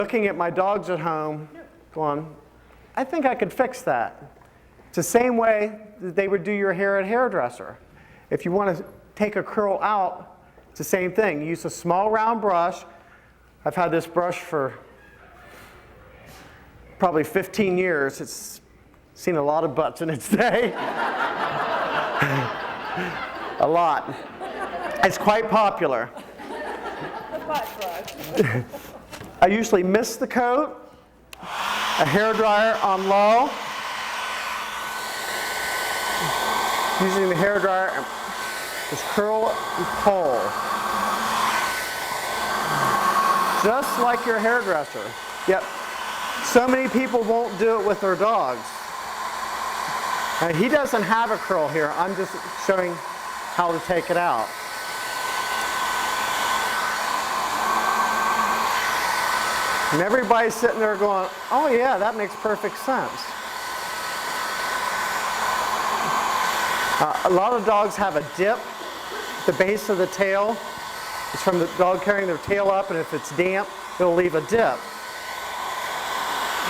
looking at my dogs at home, going, I think I could fix that. It's the same way that they would do your hair at a hairdresser. If you want to take a curl out, it's the same thing. Use a small round brush. I've had this brush for probably 15 years. It's seen a lot of butts in its day. A lot. It's quite popular. I usually mist the coat, a hairdryer on low, using the hairdryer and just curl and pull. Just like your hairdresser. Yep. So many people won't do it with their dogs. He doesn't have a curl here. I'm just showing how to take it out. And everybody's sitting there going, oh yeah, that makes perfect sense. A lot of dogs have a dip at the base of the tail. It's from the dog carrying their tail up, and if it's damp, it'll leave a dip.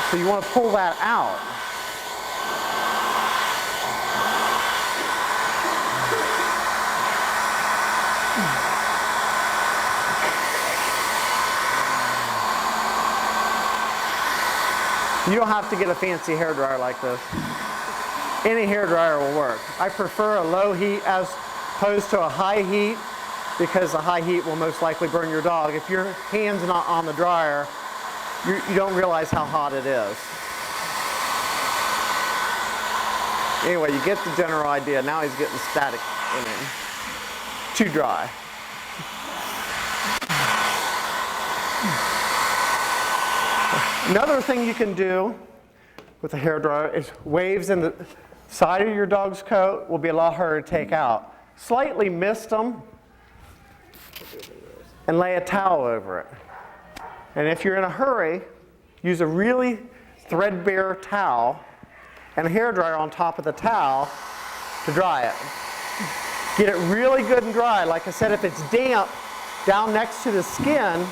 So you want to pull that out. You don't have to get a fancy hairdryer like this. Any hairdryer will work. I prefer a low heat as opposed to a high heat because the high heat will most likely burn your dog. If your hand's not on the dryer, you don't realize how hot it is. Anyway, you get the general idea. Now he's getting static in him. Too dry. Another thing you can do with a hairdryer is waves in the side of your dog's coat will be a lot harder to take out. Slightly mist them and lay a towel over it. And if you're in a hurry, use a really threadbare towel and a hairdryer on top of the towel to dry it. Get it really good and dry. Like I said, if it's damp down next to the skin,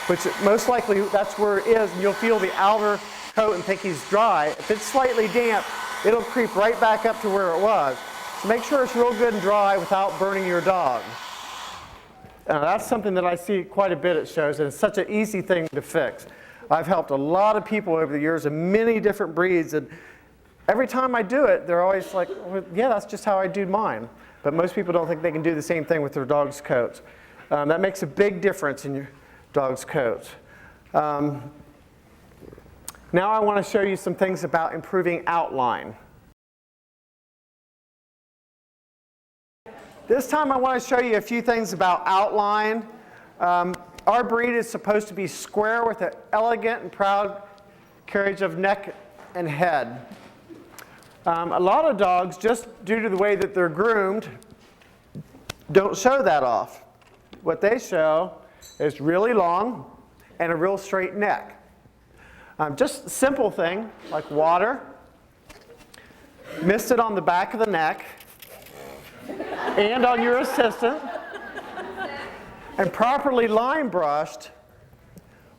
which most likely that's where it is, and you'll feel the outer coat and think he's dry. If it's slightly damp, it'll creep right back up to where it was. So make sure it's real good and dry without burning your dog. That's something that I see quite a bit at shows, and it's such an easy thing to fix. I've helped a lot of people over the years in many different breeds, and every time I do it, they're always like, well, yeah, that's just how I do mine. But most people don't think they can do the same thing with their dog's coats. That makes a big difference in your dog's coats. Now I want to show you some things about improving outline. This time I want to show you a few things about outline. Our breed is supposed to be square with an elegant and proud carriage of neck and head. A lot of dogs, just due to the way that they're groomed, don't show that off. What they show is really long and a real straight neck. Just a simple thing like water, mist it on the back of the neck and on your assistant, and properly line brushed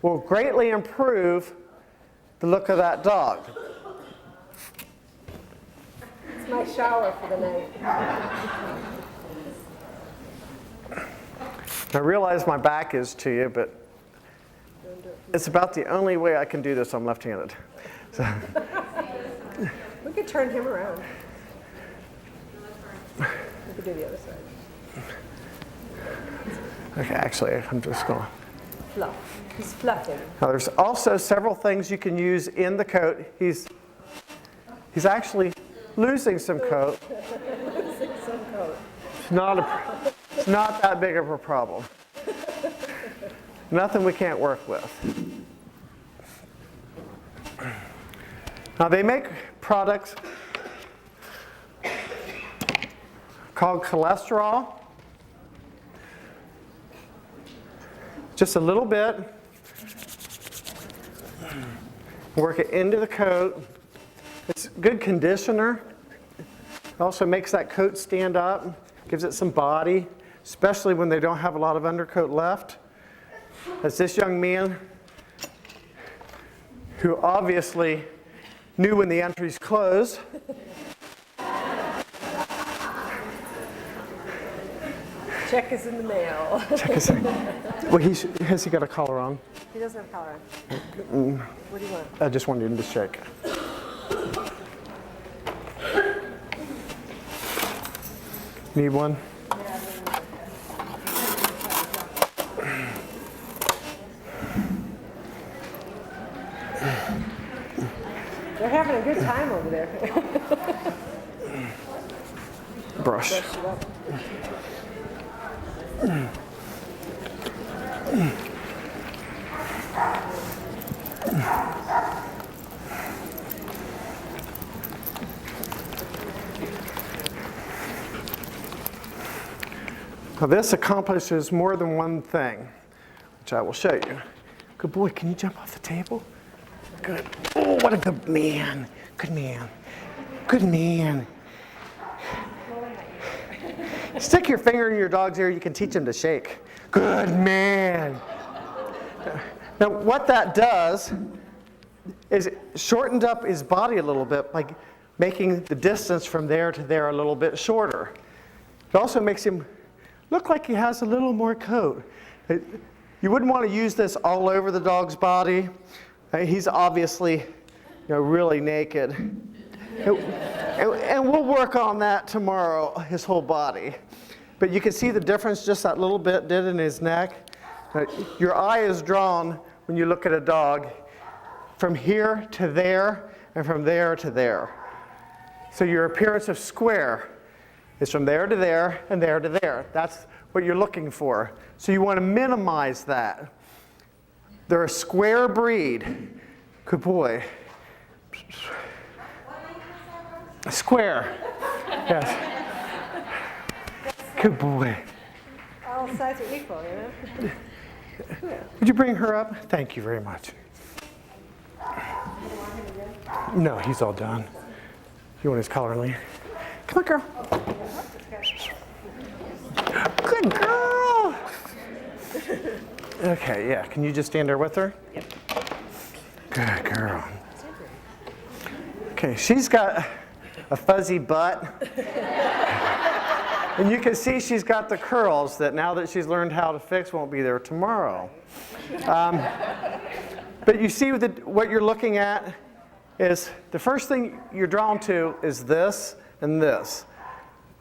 will greatly improve the look of that dog. It's my shower for the night. I realize my back is to you, but it's about the only way I can do this. I'm left-handed. So. We could turn him around. We could do the other side. Okay, actually, I'm just going to. Fluff. He's fluffing. Now, there's also several things you can use in the coat. He's actually losing some coat. Losing some coat. It's not that big of a problem. Nothing we can't work with. Now they make products called cholesterol. Just a little bit. Work it into the coat. It's a good conditioner. It also makes that coat stand up, gives it some body, especially when they don't have a lot of undercoat left. As this young man who obviously knew when the entries closed. Check is in the mail. Check his, well, has he got a collar on? He doesn't have collar on. What do you want? I just wanted him to shake. Need one? They're having a good time over there. Brush. Brush it up. Now this accomplishes more than one thing, which I will show you. Good boy, can you jump off the table? Good. Oh, what a good man. Good man. Good man. Stick your finger in your dog's ear, you can teach him to shake. Good man. Now what that does is it shortened up his body a little bit by making the distance from there to there a little bit shorter. It also makes him look like he has a little more coat. You wouldn't want to use this all over the dog's body. He's obviously, really naked. And we'll work on that tomorrow, his whole body. But you can see the difference just that little bit did in his neck. Your eye is drawn when you look at a dog from here to there and from there to there. So your appearance of square is from there to there and there to there. That's what you're looking for. So you want to minimize that. They're a square breed. Good boy. Square. Yes. Good boy. All sides are equal, Would you bring her up? Thank you very much. No, he's all done. You want his collar, Lee? Come on, girl. Good girl. Okay, yeah. Can you just stand there with her? Yep. Good girl. Okay, she's got a fuzzy butt. And you can see she's got the curls that now that she's learned how to fix won't be there tomorrow. But you see what you're looking at is the first thing you're drawn to is this and this.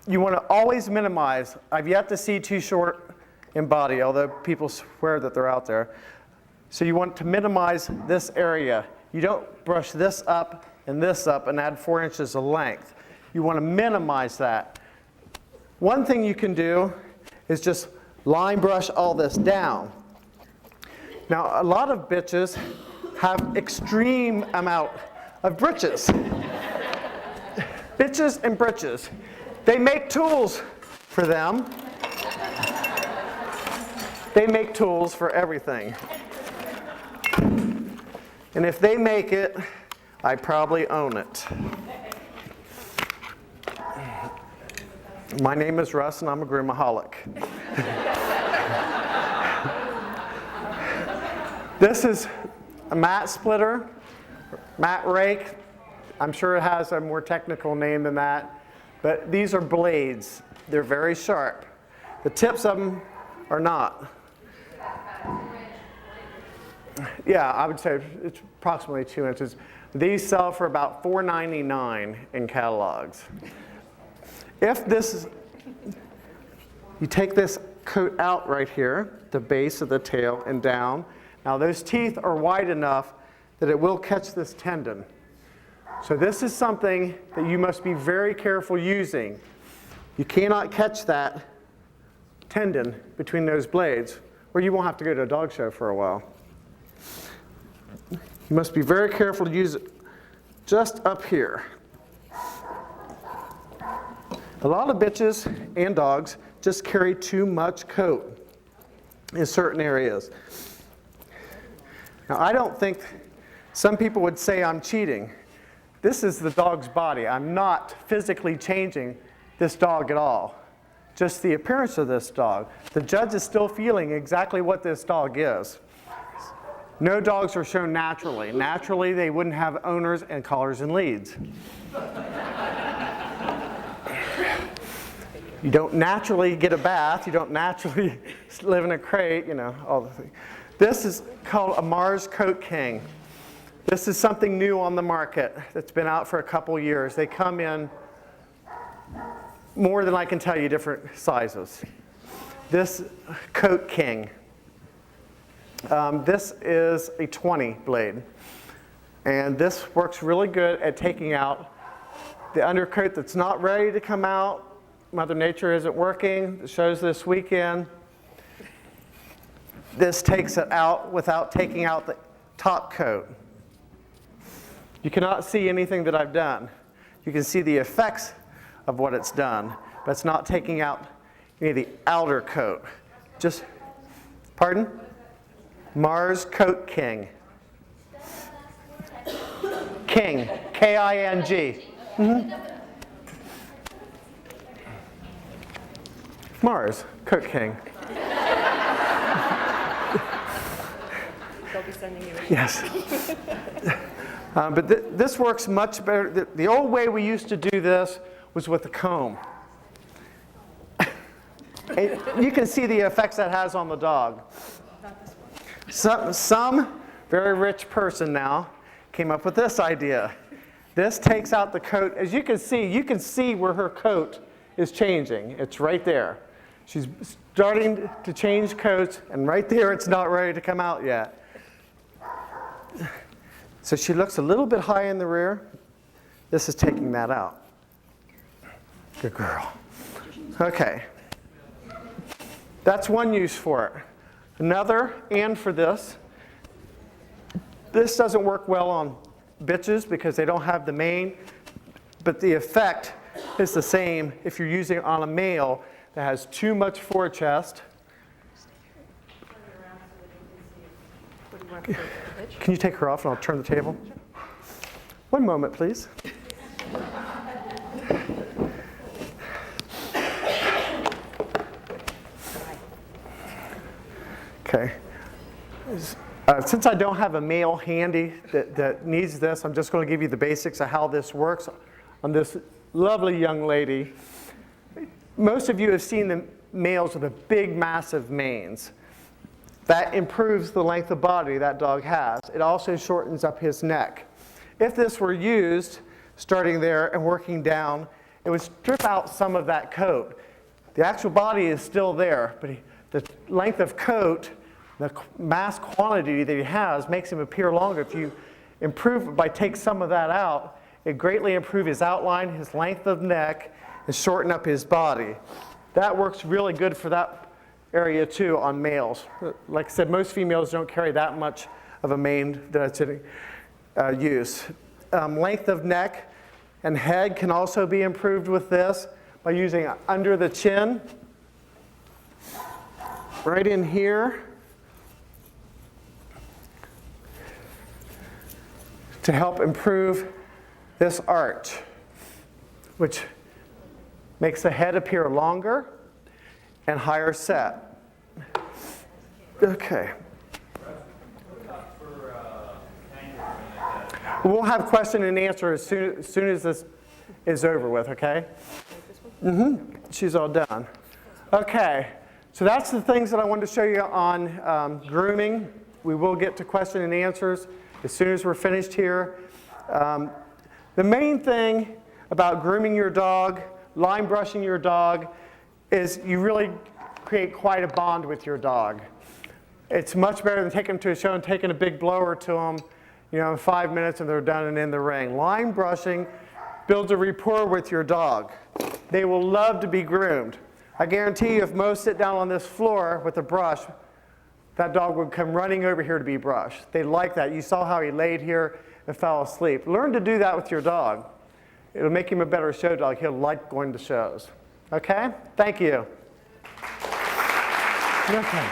You want to always minimize. I've yet to see too short in body, although people swear that they're out there. So you want to minimize this area. You don't brush this up and add 4 inches of length. You want to minimize that. One thing you can do is just line brush all this down. Now, a lot of bitches have extreme amount of britches. Bitches and britches. They make tools for them. They make tools for everything. And if they make it, I probably own it. My name is Russ, and I'm a groomaholic. This is a mat splitter, mat rake. I'm sure it has a more technical name than that, but these are blades. They're very sharp. The tips of them are not. Yeah, I would say it's approximately 2 inches. These sell for about $4.99 in catalogs. If this is, you take this coat out right here, the base of the tail and down. Now those teeth are wide enough that it will catch this tendon. So this is something that you must be very careful using. You cannot catch that tendon between those blades, or you won't have to go to a dog show for a while. You must be very careful to use it just up here. A lot of bitches and dogs just carry too much coat in certain areas. Now, I don't think some people would say I'm cheating. This is the dog's body. I'm not physically changing this dog at all. Just the appearance of this dog. The judge is still feeling exactly what this dog is. No dogs are shown naturally. Naturally, they wouldn't have owners and collars and leads. You don't naturally get a bath. You don't naturally live in a crate, you know, all the things. This is called a Mars Coat King. This is something new on the market that's been out for a couple years. They come in more than I can tell you different sizes. This Coat King. This is a 20 blade. And this works really good at taking out the undercoat that's not ready to come out. Mother Nature isn't working. It shows this weekend. This takes it out without taking out the top coat. You cannot see anything that I've done. You can see the effects of what it's done, but it's not taking out any of the outer coat. Just, pardon? Mars Coat King. King, K-I-N-G. Mars Coat King. They'll be sending you. Yes. But this works much better. The old way we used to do this was with a comb. And you can see the effects that has on the dog. Some very rich person now came up with this idea. This takes out the coat. As you can see where her coat is changing. It's right there. She's starting to change coats, and right there it's not ready to come out yet. So she looks a little bit high in the rear. This is taking that out. Good girl. Okay. That's one use for it. Another, and for this doesn't work well on bitches because they don't have the mane, but the effect is the same if you're using it on a male that has too much forechest. Can you take her off and I'll turn the table? One moment, please. Okay. Since I don't have a male handy that needs this, I'm just going to give you the basics of how this works on this lovely young lady. Most of you have seen the males with the big, massive manes. That improves the length of body that dog has. It also shortens up his neck. If this were used, starting there and working down, it would strip out some of that coat. The actual body is still there, but the length of coat, the mass quantity that he has makes him appear longer. If you improve by take some of that out, it greatly improves his outline, his length of neck, and shorten up his body. That works really good for that area too on males. Like I said, most females don't carry that much of a mane that's in use. Length of neck and head can also be improved with this by using under the chin, right in here, to help improve this arch, which makes the head appear longer and higher set. Okay. We'll have question and answer as soon as this is over with, okay? She's all done. Okay, so that's the things that I wanted to show you on grooming. We will get to question and answers as soon as we're finished here. The main thing about grooming your dog, line brushing your dog, is you really create quite a bond with your dog. It's much better than taking them to a show and taking a big blower to them, you know, in 5 minutes and they're done and in the ring. Line brushing builds a rapport with your dog. They will love to be groomed. I guarantee you if Mo sit down on this floor with a brush, that dog would come running over here to be brushed. They like that. You saw how he laid here and fell asleep. Learn to do that with your dog. It'll make him a better show dog. He'll like going to shows. Okay? Thank you. Okay.